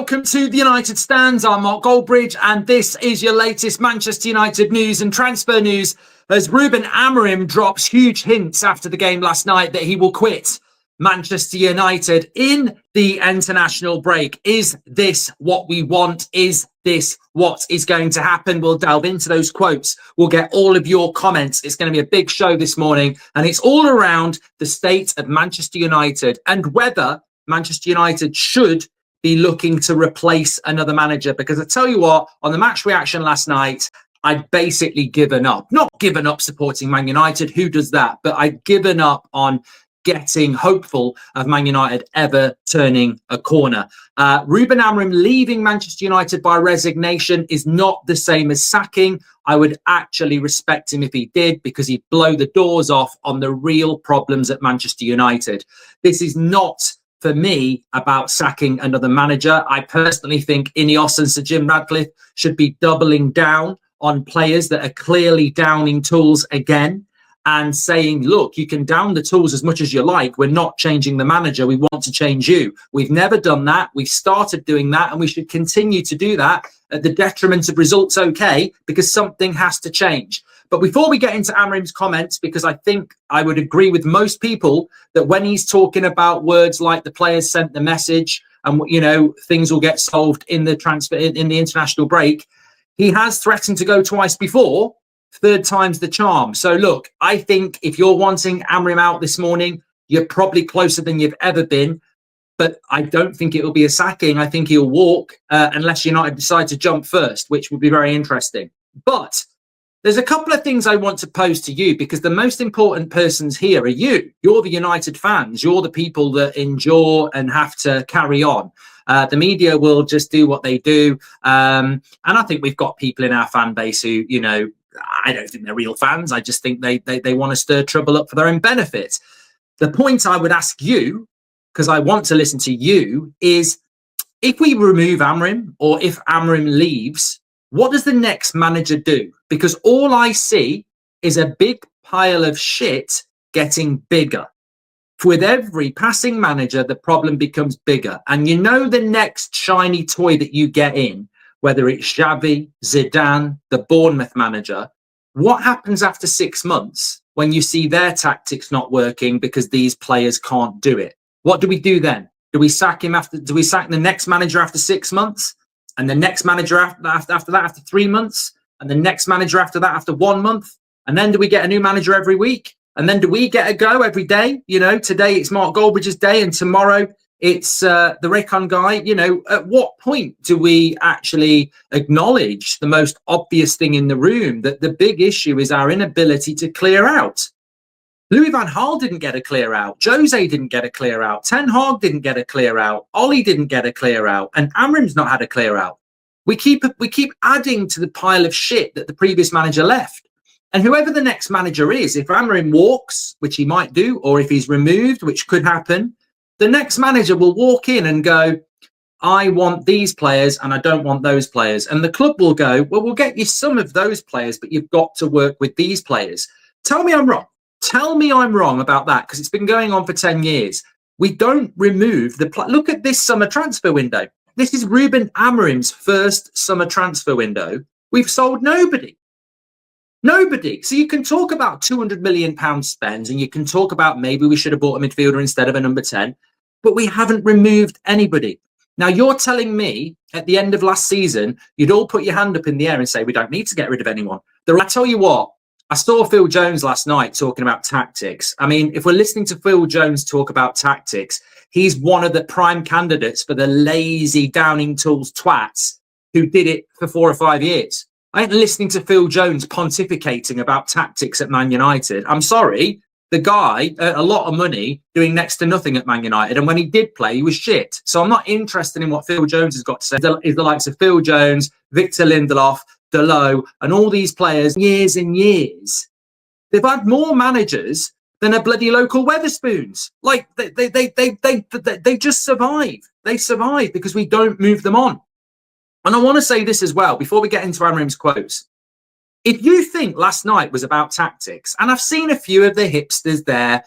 Welcome to the United Stands. I'm Mark Goldbridge, and this is your latest Manchester United news and transfer news as Ruben Amorim drops huge hints after the game last night that he will quit Manchester United in the international break. Is this what we want? Is this what is going to happen? We'll delve into those quotes. We'll get all of your comments. It's going to be a big show this morning, and it's all around the state of Manchester United and whether Manchester United should be looking to replace another manager. Because I tell you what, on the match reaction last night, I'd basically given up. Not given up supporting Man United, who does that? But I'd given up on getting hopeful of Man United ever turning a corner. Ruben Amorim leaving Manchester United by resignation is not the same as sacking. I would actually respect him if he did, because he'd blow the doors off on the real problems at Manchester United. This is not, for me, about sacking another manager. I personally think Ineos and Sir Jim Radcliffe should be doubling down on players that are clearly downing tools again and saying, look, you can down the tools as much as you like. We're not changing the manager. We want to change you. We've never done that. We've started doing that, and we should continue to do that at the detriment of results, okay, because something has to change. But before we get into Amorim's comments, because I think I would agree with most people that when he's talking about words like the players sent the message and, you know, things will get solved in the transfer, in the international break, he has threatened to go twice before. Third time's the charm. So look, I think if you're wanting Amorim out this morning, you're probably closer than you've ever been. But I don't think it will be a sacking. I think he'll walk unless United decide to jump first, which would be very interesting. But there's a couple of things I want to pose to you, because the most important persons here are you. You're the United fans. You're the people that endure and have to carry on. The media will just do what they do. And I think we've got people in our fan base who, you know, I don't think they're real fans. I just think they want to stir trouble up for their own benefit. The point I would ask you, because I want to listen to you, is if we remove Amorim, or if Amorim leaves, what does the next manager do? Because all I see is a big pile of shit getting bigger. With every passing manager, the problem becomes bigger. And you know the next shiny toy that you get in, whether it's Xavi, Zidane, the Bournemouth manager, what happens after 6 months when you see their tactics not working because these players can't do it? What do we do then? Do we sack him after? Do we sack the next manager after 6 months? And the next manager after that after 3 months? And the next manager after that after 1 month? And then do we get a new manager every week? And then do we get a go every day? You know, today it's Mark Goldbridge's day and tomorrow it's the Recon guy. You know, at what point do we actually acknowledge the most obvious thing in the room, that the big issue is our inability to clear out? Louis van Gaal didn't get a clear out. Jose didn't get a clear out. Ten Hag didn't get a clear out. Ollie didn't get a clear out. And Amorim's not had a clear out. We keep adding to the pile of shit that the previous manager left. And whoever the next manager is, if Amorim walks, which he might do, or if he's removed, which could happen, the next manager will walk in and go, I want these players and I don't want those players. And the club will go, well, we'll get you some of those players, but you've got to work with these players. Tell me I'm wrong. Tell me I'm wrong about that, because it's been going on for 10 years. We don't remove the... Look at this summer transfer window. This is Ruben Amorim's first summer transfer window. We've sold nobody. Nobody. So you can talk about £200 million spends, and you can talk about maybe we should have bought a midfielder instead of a number 10, but we haven't removed anybody. Now, you're telling me at the end of last season, you'd all put your hand up in the air and say, we don't need to get rid of anyone. I tell you what, I saw Phil Jones last night talking about tactics. I mean, if we're listening to Phil Jones talk about tactics, he's one of the prime candidates for the lazy Downing Tools twats who did it for 4 or 5 years. I ain't listening to Phil Jones pontificating about tactics at Man United. I'm sorry, the guy earned a lot of money doing next to nothing at Man United. And when he did play, he was shit. So I'm not interested in what Phil Jones has got to say. Is the likes of Phil Jones, Victor Lindelof, Delo, and all these players, years and years, they've had more managers than a bloody local Weatherspoons. Like they just survive. They survive because we don't move them on. And I want to say this as well before we get into Amorim's quotes. If you think last night was about tactics, and I've seen a few of the hipsters there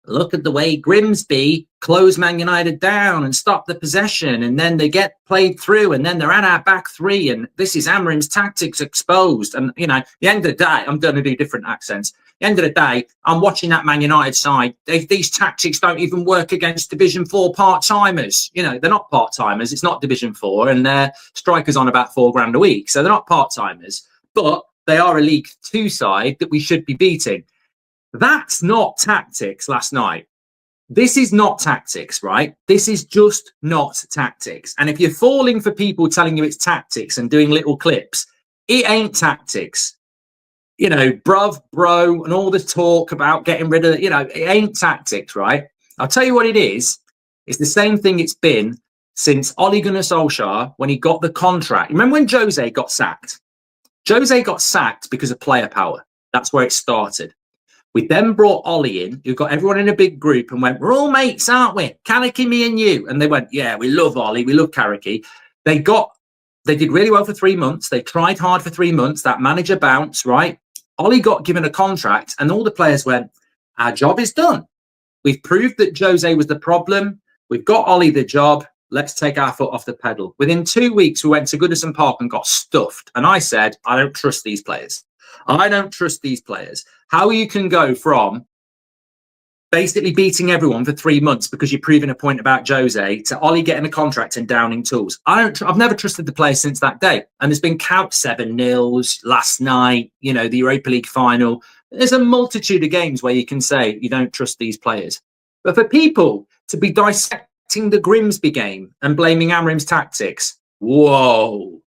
look at the way Grimsby close Man United down and stop the possession, and then they get played through, and then they're at our back three, and this is Amorim's tactics exposed. And, you know, at the end of the day, I'm going to do different accents. At the end of the day, I'm watching that Man United side. These tactics don't even work against Division 4 part-timers. You know, they're not part-timers. It's not Division 4, and their strikers on about £4,000 a week. So they're not part-timers, but they are a League 2 side that we should be beating. That's not tactics last night. This is not tactics, right? This is just not tactics. And if you're falling for people telling you it's tactics and doing little clips, it ain't tactics. You know, bruv, bro, and all this talk about getting rid of, you know, it ain't tactics, right? I'll tell you what it is. It's the same thing it's been since Ole Gunnar Solskjaer, when he got the contract. Remember when Jose got sacked? Jose got sacked because of player power. That's where it started. We then brought Ollie in, who got everyone in a big group and went, we're all mates, aren't we? Carricky, me and you. And they went, yeah, we love Ollie. We love Carricky. They did really well for 3 months. They tried hard for 3 months. That manager bounced, right? Ollie got given a contract and all the players went, our job is done. We've proved that Jose was the problem. We've got Ollie the job. Let's take our foot off the pedal. Within 2 weeks, we went to Goodison Park and got stuffed. And I said, I don't trust these players. I don't trust these players. How you can go from basically beating everyone for 3 months because you're proving a point about Jose to Ollie getting a contract and downing tools. I've never trusted the players since that day. And there's been count 7-0 last night, you know, the Europa League final. There's a multitude of games where you can say you don't trust these players. But for people to be dissecting the Grimsby game and blaming Amorim's tactics, whoa.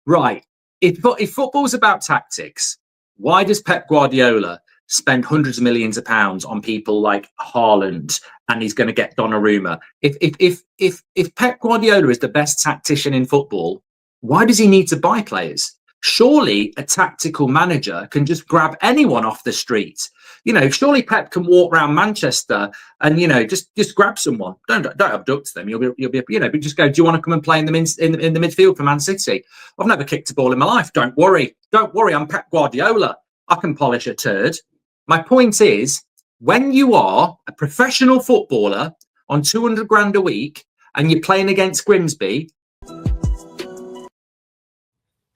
Right. If football's about tactics, why does Pep Guardiola spend hundreds of millions of pounds on people like Haaland and he's going to get Donnarumma? If Pep Guardiola is the best tactician in football, why does he need to buy players? Surely a tactical manager can just grab anyone off the street. You know, surely Pep can walk around Manchester and, you know, just grab someone. Don't abduct them. You'll be, you know, but just go, do you want to come and play in the midfield for Man City? I've never kicked a ball in my life. Don't worry. I'm Pep Guardiola. I can polish a turd. My point is, when you are a professional footballer on £200,000 a week and you're playing against Grimsby,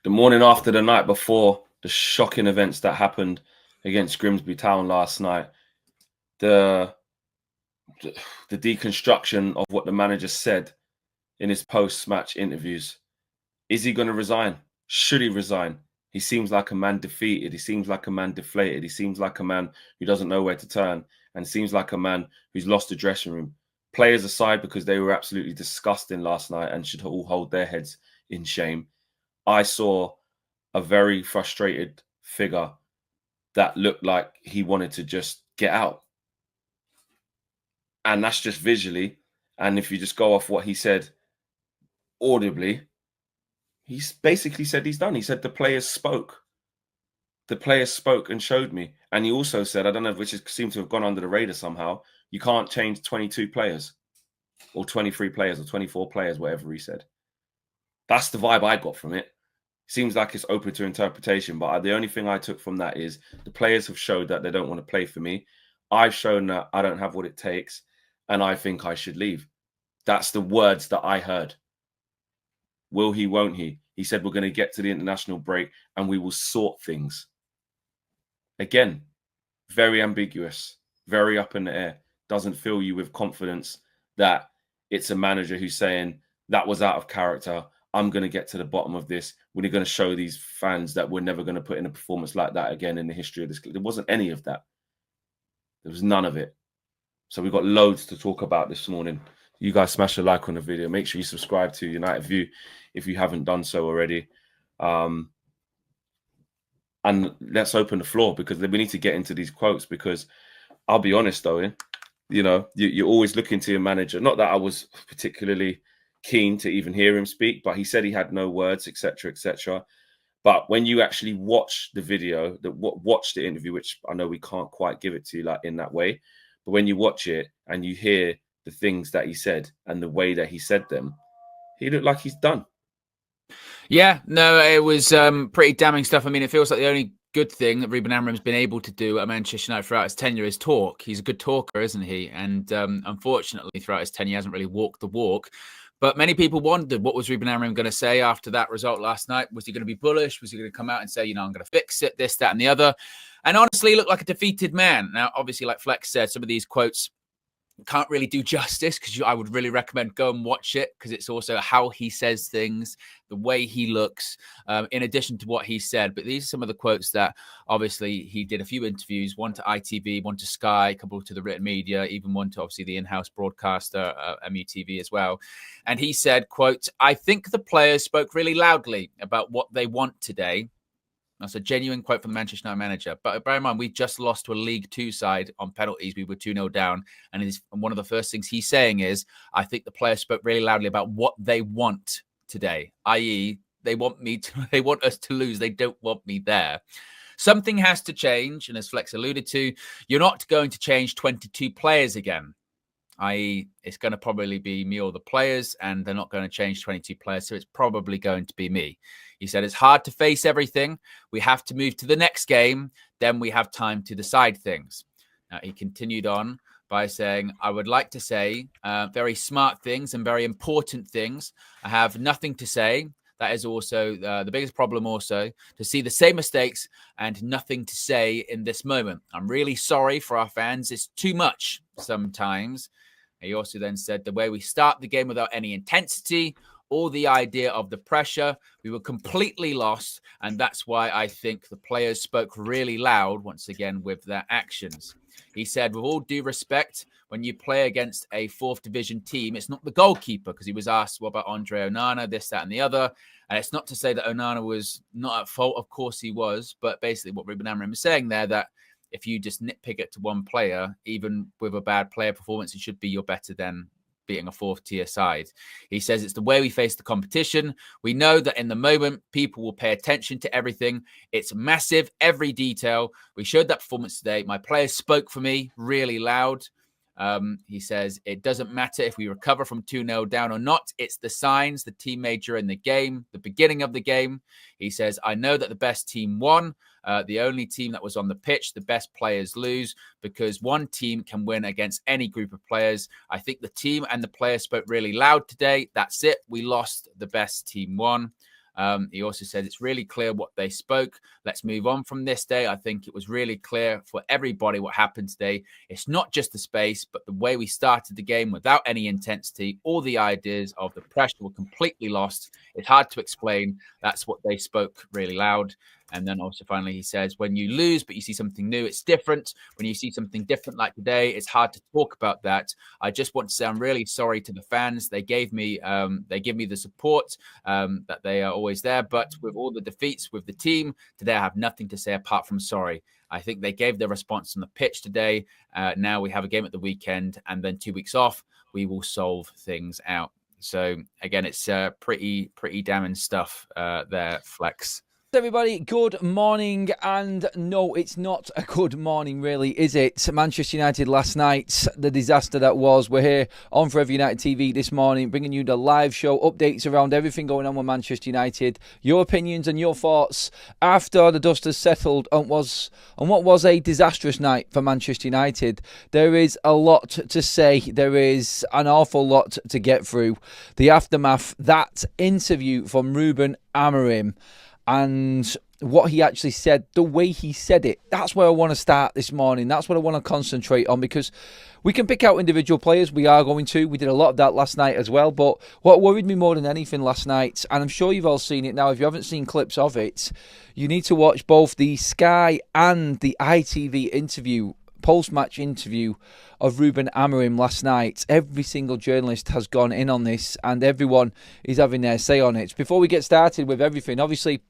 the morning after the night before the shocking events that happened against Grimsby Town last night, the deconstruction of what the manager said in his post-match interviews. Is he going to resign? Should he resign? He seems like a man defeated. He seems like a man deflated. He seems like a man who doesn't know where to turn, and seems like a man who's lost the dressing room. Players aside, because they were absolutely disgusting last night and should all hold their heads in shame, I saw a very frustrated figure that looked like he wanted to just get out. And that's just visually. And if you just go off what he said audibly, he's basically said he's done. He said the players spoke. The players spoke and showed me. And he also said, I don't know, which seems to have gone under the radar somehow, you can't change 22 players or 23 players or 24 players, whatever he said. That's the vibe I got from it. Seems like it's open to interpretation, but the only thing I took from that is the players have showed that they don't want to play for me. I've shown that I don't have what it takes, and I think I should leave. That's the words that I heard. Will he, won't he? He said we're going to get to the international break and we will sort things. Again, very ambiguous, very up in the air. Doesn't fill you with confidence that it's a manager who's saying that was out of character. I'm going to get to the bottom of this. We're going to show these fans that we're never going to put in a performance like that again in the history of this. There wasn't any of that. There was none of it. So we've got loads to talk about this morning. You guys smash a like on the video. Make sure you subscribe to United View if you haven't done so already. And let's open the floor, because we need to get into these quotes, because I'll be honest, though, you know, you're always looking to your manager. Not that I was particularly keen to even hear him speak, but he said he had no words, etc., etc. But when you actually watch the video, watch the interview, which I know we can't quite give it to you like in that way, but when you watch it and you hear the things that he said and the way that he said them, he looked like he's done. Yeah, no, it was pretty damning stuff. I mean, it feels like the only good thing that Ruben Amorim's been able to do at Manchester United throughout his tenure is talk. He's a good talker, isn't he? And unfortunately, throughout his tenure, he hasn't really walked the walk. But many people wondered, what was Ruben Amorim going to say after that result last night? Was he going to be bullish? Was he going to come out and say, I'm going to fix it, this, that, and the other? And honestly, he looked like a defeated man. Now, obviously, like Flex said, some of these quotes can't really do justice, because I would really recommend go and watch it, because it's also how he says things, the way he looks, in addition to what he said. But these are some of the quotes that obviously he did a few interviews, one to ITV, one to Sky, a couple to the written media, even one to obviously the in-house broadcaster, MUTV as well. And he said, quote, "I think the players spoke really loudly about what they want today." That's a genuine quote from the Manchester United manager. But bear in mind, we just lost to a League Two side on penalties. We were 2-0 down. And one of the first things he's saying is, I think the players spoke really loudly about what they want today, i.e., they want us to lose. They don't want me there. Something has to change. And as Flex alluded to, you're not going to change 22 players again. I.e., it's going to probably be me or the players, and they're not going to change 22 players, so it's probably going to be me. He said it's hard to face everything. We have to move to the next game. Then we have time to decide things. Now, he continued on by saying, I would like to say very smart things and very important things. I have nothing to say. That is also the biggest problem also, to see the same mistakes and nothing to say in this moment. I'm really sorry for our fans. It's too much sometimes. He also then said the way we start the game without any intensity or the idea of the pressure, we were completely lost. And that's why I think the players spoke really loud, once again, with their actions. He said, with all due respect, when you play against a fourth division team, it's not the goalkeeper, because he was asked, what about Andre Onana, this, that, and the other. And it's not to say that Onana was not at fault. Of course he was. But basically what Ruben Amorim is saying there, that if you just nitpick it to one player, even with a bad player performance, it should be you're better than beating a fourth tier side. He says it's the way we face the competition. We know that in the moment, people will pay attention to everything. It's massive, every detail. We showed that performance today. My players spoke for me really loud. He says it doesn't matter if we recover from 2-0 down or not. It's the signs the team made during the game, the beginning of the game. He says, I know that the best team won. The only team that was on the pitch, the best players lose, because one team can win against any group of players. I think the team and the players spoke really loud today. That's it. We lost. The best team won. He also said it's really clear what they spoke. Let's move on from this day. I think it was really clear for everybody what happened today. It's not just the space, but the way we started the game without any intensity. All the ideas of the pressure were completely lost. It's hard to explain. That's what they spoke really loud. And then also finally he says, when you lose, but you see something new, it's different. When you see something different like today, it's hard to talk about that. I just want to say I'm really sorry to the fans. They give me the support that they are always there. But with all the defeats with the team today, I have nothing to say apart from sorry. I think they gave their response on the pitch today. Now we have a game at the weekend, and then 2 weeks off, we will solve things out. So again, it's pretty damning stuff there, Flex. Everybody, good morning. And no, it's not a good morning really, is it? Manchester United last night, the disaster that was. We're here on Forever United TV this morning, bringing you the live show, updates around everything going on with Manchester United, your opinions and your thoughts after the dust has settled on what was a disastrous night for Manchester United. There is a lot to say. There is an awful lot to get through. The aftermath, that interview from Ruben Amorim, and what he actually said, the way he said it, that's where I want to start this morning. That's what I want to concentrate on, because we can pick out individual players. We are going to. We did a lot of that last night as well. But what worried me more than anything last night, and I'm sure you've all seen it now, if you haven't seen clips of it, you need to watch both the Sky and the ITV interview, post-match interview of Ruben Amorim last night. Every single journalist has gone in on this, and everyone is having their say on it. Before we get started with everything, obviously,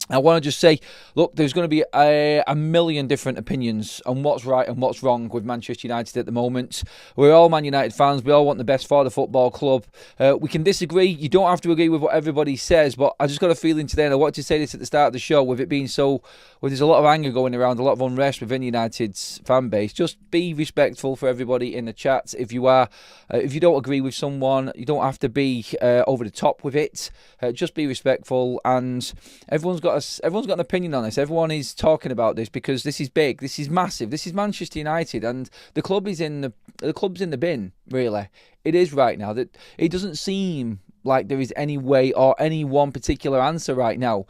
I want to just say, look, there's going to be a million different opinions on what's right and what's wrong with Manchester United at the moment. We're all Man United fans. We all want the best for the football club. We can disagree. You don't have to agree with what everybody says, but I just got a feeling today, and I wanted to say this at the start of the show, with it being so, there's a lot of anger going around, a lot of unrest within United's fan base. Just be respectful for everybody in the chat. If you don't agree with someone, you don't have to be over the top with it. Just be respectful, and everyone's got everyone's got an opinion on this. Everyone is talking about this because this is big, this is massive, this is Manchester United, and the club's in the bin. Really, it is right now. That it doesn't seem like there is any way or any one particular answer right now.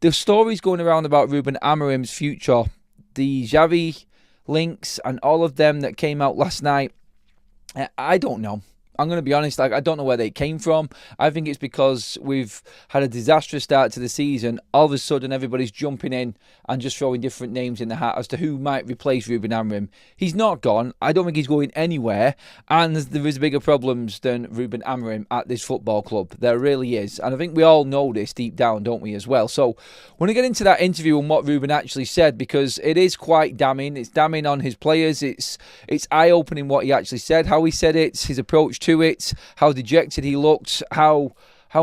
The stories going around about Ruben Amorim's future, the Xavi links and all of them that came out last night, I don't know. I'm going to be honest, I don't know where they came from. I think it's because we've had a disastrous start to the season. All of a sudden, everybody's jumping in and just throwing different names in the hat as to who might replace Ruben Amorim. He's not gone. I don't think he's going anywhere. And there is bigger problems than Ruben Amorim at this football club. There really is. And I think we all know this deep down, don't we, as well? So when we get into that interview and what Ruben actually said, because it is quite damning. It's damning on his players. It's eye-opening what he actually said, how he said it, his approach to it, how dejected he looked, how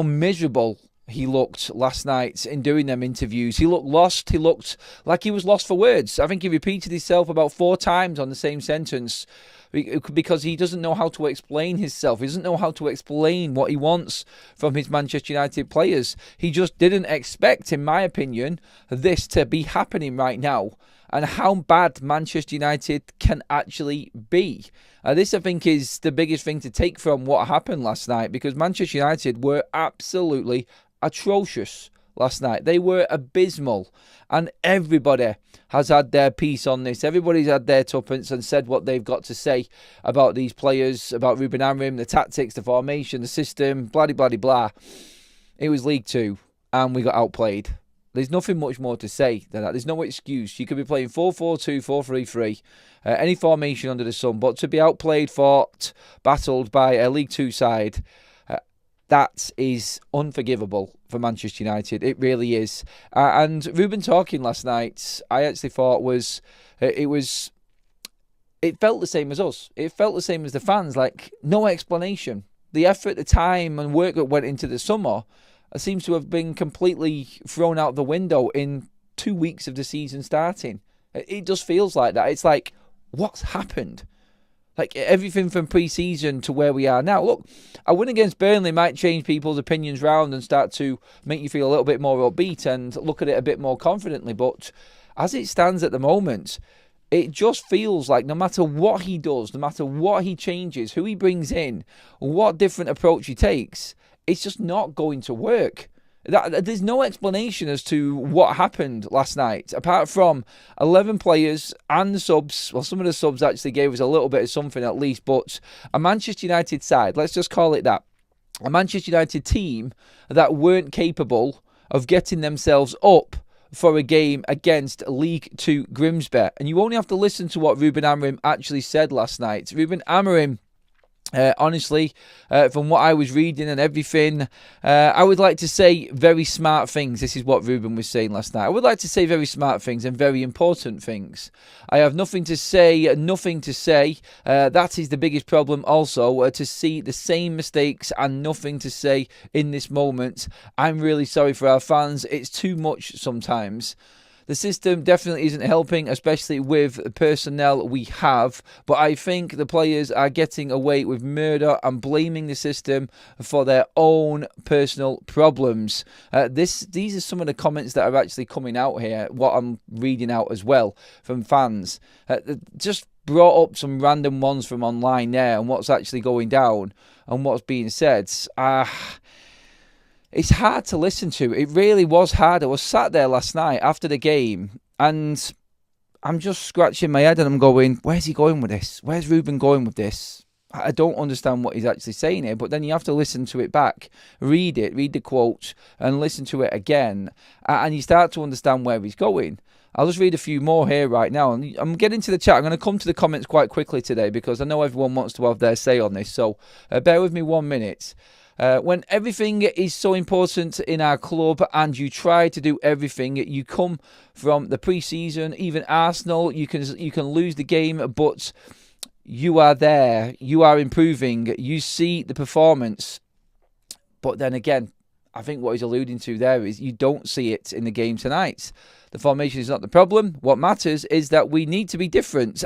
miserable he looked last night in doing them interviews. He looked lost. He looked like he was lost for words. I think he repeated himself about 4 times on the same sentence because he doesn't know how to explain himself. He doesn't know how to explain what he wants from his Manchester United players. He just didn't expect, in my opinion, this to be happening right now, and how bad Manchester United can actually be. This, I think, is the biggest thing to take from what happened last night, because Manchester United were absolutely atrocious last night. They were abysmal, and everybody has had their piece on this. Everybody's had their tuppence and said what they've got to say about these players, about Ruben Amorim, the tactics, the formation, the system, blah, blah, blah, blah. It was League Two, and we got outplayed. There's nothing much more to say than that. There's no excuse. You could be playing 4-4-2, 4-3-3, any formation under the sun, but to be outplayed, fought, battled by a League Two side, that is unforgivable for Manchester United. It really is. And Ruben talking last night, I actually thought it felt the same as us. It felt the same as the fans. Like, no explanation. The effort, the time and work that went into the summer seems to have been completely thrown out the window in 2 weeks of the season starting. It just feels like that. It's like, what's happened? Like, everything from pre-season to where we are now. Look, a win against Burnley might change people's opinions round and start to make you feel a little bit more upbeat and look at it a bit more confidently. But as it stands at the moment, it just feels like no matter what he does, no matter what he changes, who he brings in, what different approach he takes, it's just not going to work. There's no explanation as to what happened last night, apart from 11 players and the subs. Well, some of the subs actually gave us a little bit of something at least, but a Manchester United side, let's just call it that, a Manchester United team that weren't capable of getting themselves up for a game against League Two Grimsby. And you only have to listen to what Ruben Amorim actually said last night. Ruben Amorim, honestly, from what I was reading and everything, I would like to say very smart things. This is what Ruben was saying last night. I would like to say very smart things and very important things. I have nothing to say. That is the biggest problem also, to see the same mistakes and nothing to say in this moment. I'm really sorry for our fans. It's too much sometimes. The system definitely isn't helping, especially with the personnel we have. But I think the players are getting away with murder and blaming the system for their own personal problems. These are some of the comments that are actually coming out here, what I'm reading out as well from fans. Just brought up some random ones from online there and what's actually going down and what's being said. It's hard to listen to. It really was hard. I was sat there last night after the game and I'm just scratching my head and I'm going, where's he going with this? Where's Ruben going with this? I don't understand what he's actually saying here, but then you have to listen to it back, read the quote and listen to it again and you start to understand where he's going. I'll just read a few more here right now. And I'm getting to the chat. I'm going to come to the comments quite quickly today because I know everyone wants to have their say on this. So bear with me 1 minute. When everything is so important in our club and you try to do everything, you come from the pre-season, even Arsenal, you can lose the game, but you are there, you are improving, you see the performance. But then again, I think what he's alluding to there is you don't see it in the game tonight. The formation is not the problem. What matters is that we need to be different.